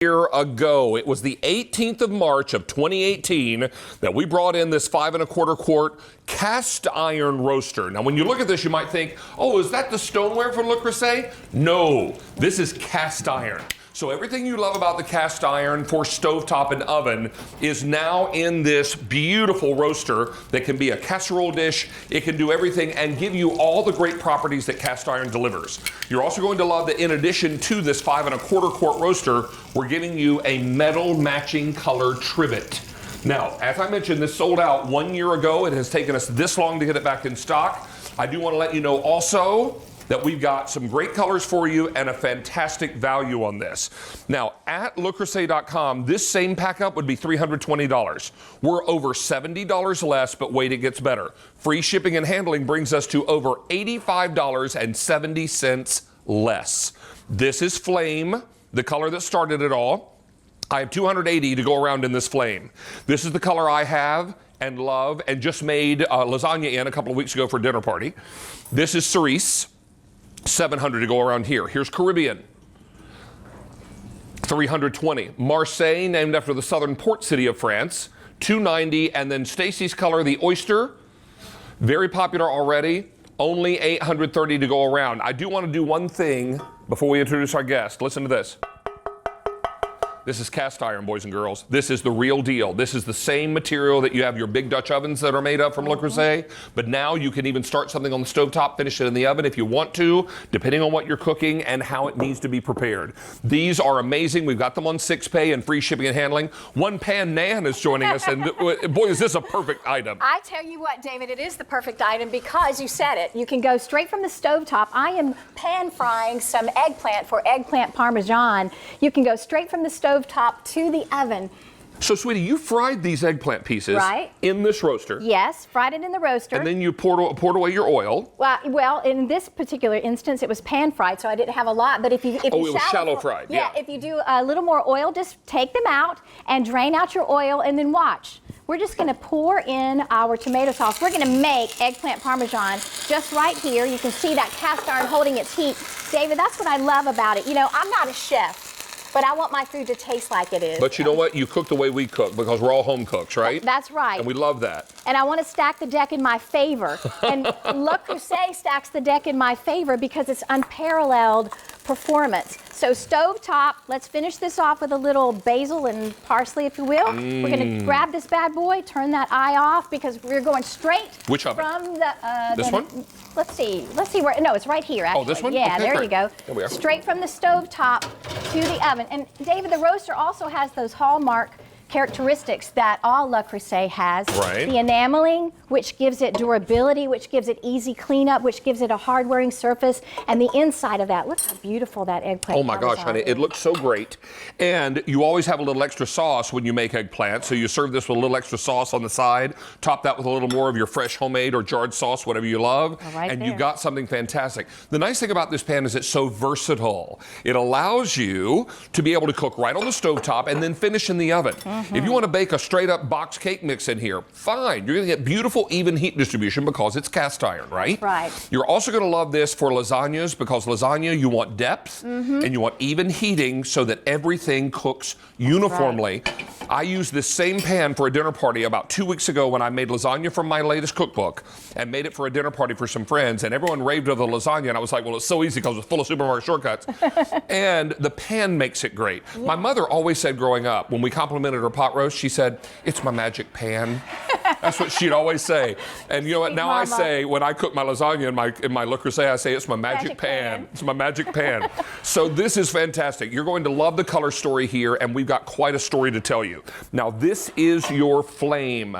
year ago. It was the 18th of March of 2018 that we brought in this 5 1/4 quart cast iron roaster. Now, when you look at this, you might think, oh, is that the stoneware from Le Creuset? No, this is cast iron. So everything you love about the cast iron for stovetop and oven is now in this beautiful roaster that can be a casserole dish. It can do everything and give you all the great properties that cast iron delivers. You're also going to love that in addition to this 5 1/4 quart roaster, we're giving you a metal matching color trivet. Now, as I mentioned, this sold out 1 year ago. It has taken us this long to get it back in stock. I do want to let you know also that we've got some great colors for you and a fantastic value on this. Now, at LeCreuset.com, this same pack up would be $320. We're over $70 less, but wait, it gets better. Free shipping and handling brings us to over $85.70 less. This is Flame, the color that started it all. I have 280 to go around in this Flame. This is the color I have and love and just made lasagna in a couple of weeks ago for a dinner party. This is Cerise. 700 to go around here. Here's Caribbean, 320. Marseille, named after the southern port city of France, 290. And then Stacy's color, the oyster, very popular already, only 830 to go around. I do want to do one thing before we introduce our guest. Listen to this. This is cast iron, boys and girls. This is the real deal. This is the same material that you have your big Dutch ovens that are made of from Le Creuset, but now you can even start something on the stovetop, finish it in the oven if you want to, depending on what you're cooking and how it needs to be prepared. These are amazing. We've got them on 6-pay and free shipping and handling. One Pan Nan is joining us, and boy, is this a perfect item. I tell you what, David, it is the perfect item because you said it. You can go straight from the stovetop. I am pan frying some eggplant for Eggplant Parmesan. You can go straight from the stovetop to the oven. So, sweetie, you fried these eggplant pieces in this roaster. Yes, fried it in the roaster. And then you poured away your oil. Well, in this particular instance, it was pan fried, so I didn't have a lot. But if you it was shallow fried. Yeah, if you do a little more oil, just take them out and drain out your oil, and then watch. We're just going to pour in our tomato sauce. We're going to make eggplant parmesan just right here. You can see that cast iron holding its heat. David, that's what I love about it. You know, I'm not a chef, but I want my food to taste like it is. But you know what? You cook the way we cook because we're all home cooks, right? That's right. And we love that. And I want to stack the deck in my favor. And Le Creuset stacks the deck in my favor because it's unparalleled performance. So stovetop, let's finish this off with a little basil and parsley, if you will. We're going to grab this bad boy, turn that eye off because we're going straight Which oven? From the... this one? Let's see where, no, it's right here, actually. Oh, this one? Yeah, okay, there great. you go. There we are. Straight from the stovetop to the oven. And David, the roaster also has those hallmark characteristics that all Le Creuset has. Right. The enameling, which gives it durability, which gives it easy cleanup, which gives it a hard-wearing surface, and the inside of that. Look how beautiful that eggplant Oh my gosh, honey, it looks so great. And you always have a little extra sauce when you make eggplant, so you serve this with a little extra sauce on the side, top that with a little more of your fresh homemade or jarred sauce, whatever you love, and you've got something fantastic. The nice thing about this pan is it's so versatile. It allows you to be able to cook right on the stovetop and then finish in the oven. If you want to bake a straight up box cake mix in here, fine. You're going to get beautiful even heat distribution because it's cast iron, right? Right. You're also going to love this for lasagnas because lasagna, you want depth and you want even heating so that everything cooks uniformly. Right. I used this same pan for a dinner party about 2 weeks ago when I made lasagna from my latest cookbook and made it for a dinner party for some friends, and everyone raved over the lasagna, and I was like, well, it's so easy because it's full of supermarket shortcuts. And the pan makes it great. Yeah. My mother always said growing up, when we complimented her pot roast, she said, it's my magic pan. That's what she'd always say. And you know what, now Mama. I say, when I cook my lasagna in my Le Creuset, I say, it's my magic pan. It's my magic pan. So this is fantastic. You're going to love the color story here, and we've got quite a story to tell you. Now, this is your Flame.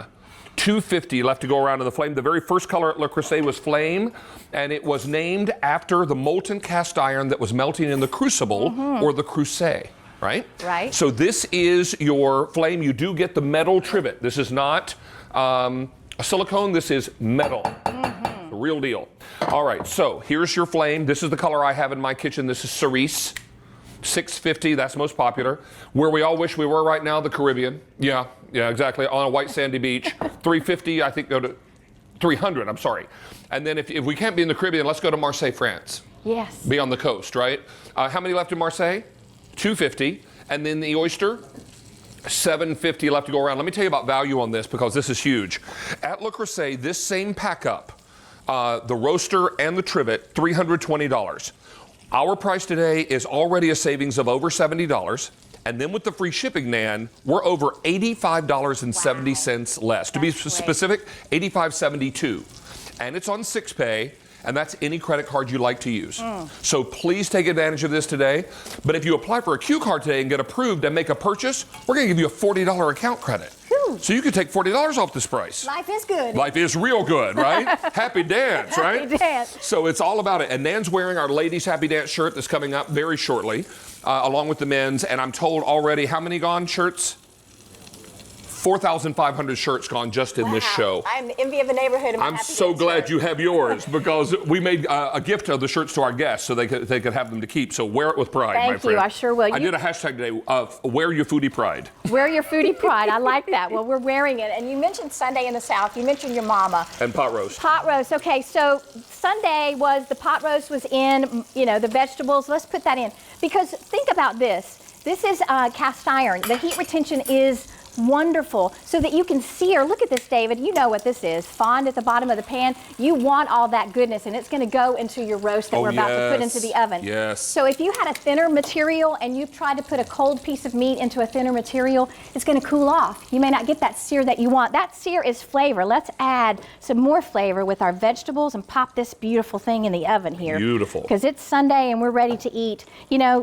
250 left to go around in the Flame. The very first color at Le Creuset was Flame, and it was named after the molten cast iron that was melting in the crucible, or the Creuset. Right? Right. So this is your Flame. You do get the metal trivet. This is not a silicone. This is metal. The real deal. All right, so here's your Flame. This is the color I have in my kitchen. This is Cerise. 650, that's most popular. Where we all wish we were right now, the Caribbean. Yeah, exactly. On a white sandy beach. 350, I think, go to 300, I'm sorry. And then if we can't be in the Caribbean, let's go to Marseille, France. Yes. Be on the coast, right? How many left in Marseille? 250. And then the oyster, $7.50 left to go around. Let me tell you about value on this because this is huge. At Le Creuset, this same pack up, the roaster and the trivet, $320. Our price today is already a savings of over $70. And then with the free shipping, Nan, we're over $85.70 less. To be specific, $85.72. And it's on 6Pay. And that's any credit card you like to use. So please take advantage of this today. But if you apply for a Q card today and get approved and make a purchase, we're going to give you a $40 account credit. Whew. So you can take $40 off this price. Life is good. Life is real good, right? Happy dance, right? Happy dance. So it's all about it. And Nan's wearing our ladies' Happy Dance shirt that's coming up very shortly, along with the men's. And I'm told already, how many gone shirts? 4,500 shirts gone just in this show. I'm the envy of the neighborhood. I'm so glad you have yours because we made a gift of the shirts to our guests so they could have them to keep. So wear it with pride, my friend. Thank you. I sure will. I did a hashtag today, wear your foodie pride. Wear your foodie pride. I like that. Well, we're wearing it. And you mentioned Sunday in the South. You mentioned your mama. And pot roast. Pot roast. Okay, so Sunday was the pot roast was in, the vegetables. Let's put that in. Because think about this. This is cast iron. The heat retention is wonderful so that you can sear. Look at this, David. You know what this is. Fond at the bottom of the pan. You want all that goodness, and it's going to go into your roast that we're about to put into the oven. Yes. So if you had a thinner material and you've tried to put a cold piece of meat into a thinner material, it's going to cool off. You may not get that sear that you want. That sear is flavor. Let's add some more flavor with our vegetables and pop this beautiful thing in the oven here. Beautiful. Because it's Sunday and we're ready to eat.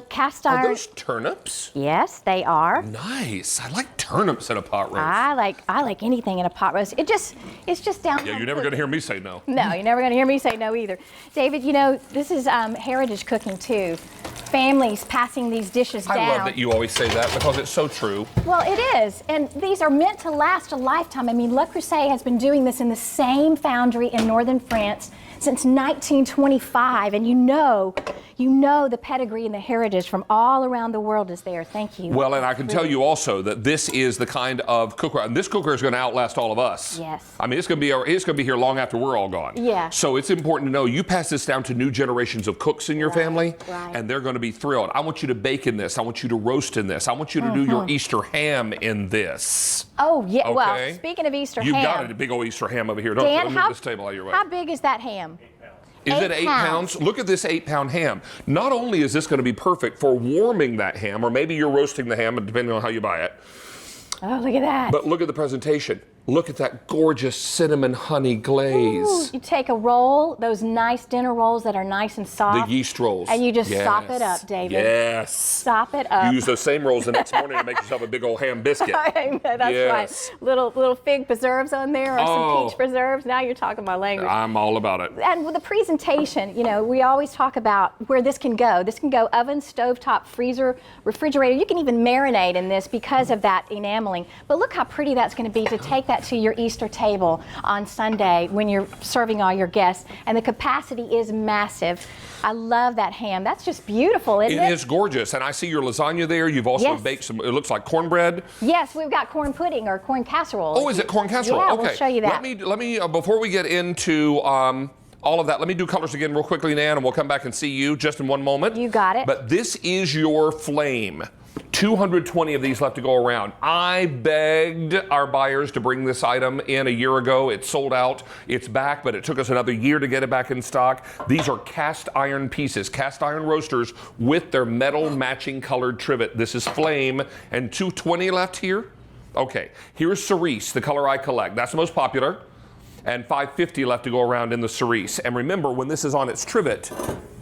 Cast iron. Are those turnips? Yes, they are. Nice. I like turnips in a pot roast. I like anything in a pot roast. It's just down. Yeah, you're never going to hear me say no. No, you're never going to hear me say no either. David, this is heritage cooking too. Families passing these dishes down. I love that you always say that because it's so true. Well, it is. And these are meant to last a lifetime. I mean, Le Creuset has been doing this in the same foundry in northern France since 1925. And you know the pedigree and the heritage from all around the world is there. Thank you. Well, and I can tell you also that this is the kind of cookware, and this cookware is going to outlast all of us. Yes. I mean, it's going to be here long after we're all gone. Yeah. So it's important to know you pass this down to new generations of cooks in your family, and they're going to be thrilled. I want you to bake in this. I want you to roast in this. I want you to do your Easter ham in this. Oh, yeah. Okay? Well, speaking of Easter ham. You've got a big old Easter ham over here. Don't move this table out of your way. How big is that ham? Is it 8 pounds? Look at this 8-pound ham. Not only is this going to be perfect for warming that ham, or maybe you're roasting the ham, depending on how you buy it. Oh, look at that. But look at the presentation. Look at that gorgeous cinnamon honey glaze. Ooh, you take a roll, those nice dinner rolls that are nice and soft. The yeast rolls. And you just sop it up, David. Yes. Sop it up. You use those same rolls the next morning to make yourself a big old ham biscuit. That's right. Little fig preserves on there or some peach preserves. Now you're talking my language. I'm all about it. And with the presentation, we always talk about where this can go. This can go oven, stovetop, freezer, refrigerator. You can even marinate in this because of that enameling. But look how pretty that's going to be to take that to your Easter table on Sunday when you're serving all your guests. And the capacity is massive. I love that ham. That's just beautiful, isn't it? It is gorgeous. And I see your lasagna there. You've also baked some, it looks like cornbread. Yes, we've got corn pudding or corn casserole. Oh, is it corn casserole? Yeah, okay. we'll show you that. Let me before we get into all of that, let me do colors again real quickly, Nan, and we'll come back and see you just in one moment. You got it. But this is your flame. 220 of these left to go around. I begged our buyers to bring this item in a year ago. It sold out. It's back, but it took us another year to get it back in stock. These are cast iron pieces, cast iron roasters with their metal matching colored trivet. This is flame, and 220 left here. Okay, here's cerise, the color I collect. That's the most popular. And 550 left to go around in the cerise. And remember, when this is on its trivet,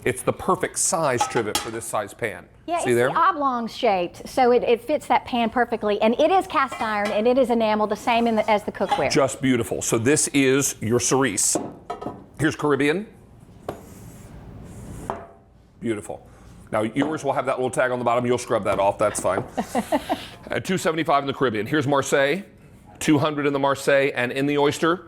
it's the perfect size trivet for this size pan. Yeah, See it's there? the oblong shaped, so it fits that pan perfectly. And it is cast iron, and it is enamel, the same as the cookware. Just beautiful. So this is your cerise. Here's Caribbean. Beautiful. Now yours will have that little tag on the bottom. You'll scrub that off. That's fine. At $275 in the Caribbean. Here's Marseille. $200 in the Marseille, and in the oyster,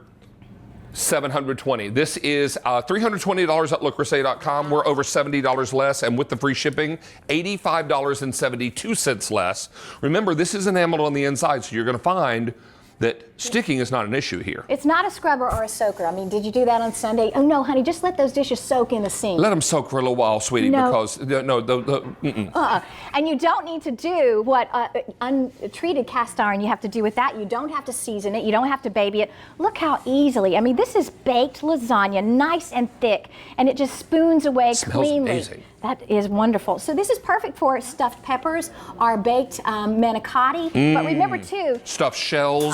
$720. This is $320 at lecreuset.com. We're over $70 less, and with the free shipping, $85.72 less. Remember, this is enameled on the inside, so you're going to find that sticking is not an issue here. It's not a scrubber or a soaker. I mean, did you do that on Sunday? Oh no, honey, just let those dishes soak in the sink. Let them soak for a little while, sweetie, No. because And you don't need to do what untreated cast iron you have to do with that. You don't have to season it. You don't have to baby it. Look how easily. I mean, this is baked lasagna, nice and thick, and it just spoons away Smells cleanly. amazing. That is wonderful. So this is perfect for stuffed peppers or baked manicotti. But remember too, stuffed shells.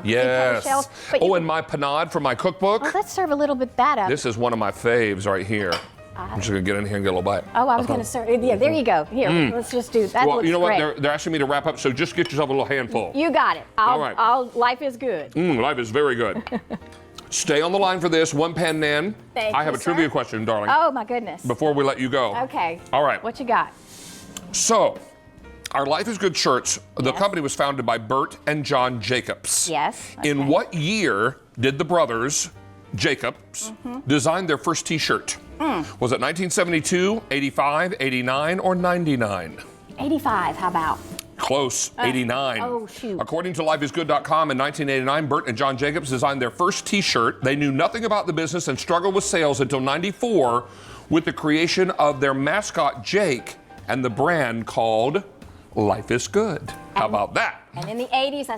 Yes. Shells. And my panade from my cookbook. Oh, let's serve a little bit that up. This is one of my faves right here. I'm just gonna get in here and get a little bite. Oh, I was going to serve. Yeah, there you go. Here, let's just do that. Well, looks you know great. what? They're asking me to wrap up, so just get yourself a little handful. You got it. All right. Life is good. Life is very good. Stay on the line for this. One pan nan. I have a sir. trivia question, darling, Oh my goodness. before we let you go. Okay. All right. What you got? So, our Life is Good shirts, the company was founded by Bert and John Jacobs. Yes. In what year did the brothers Jacobs design their first t-shirt? Was it 1972, 85, 89, or 99? 85. How about? Close, 89. Oh, shoot. According to lifeisgood.com, in 1989, Bert and John Jacobs designed their first t-shirt. They knew nothing about the business and struggled with sales until 94 with the creation of their mascot, Jake, and the brand called Life is Good. How about that? And in the 80s, that's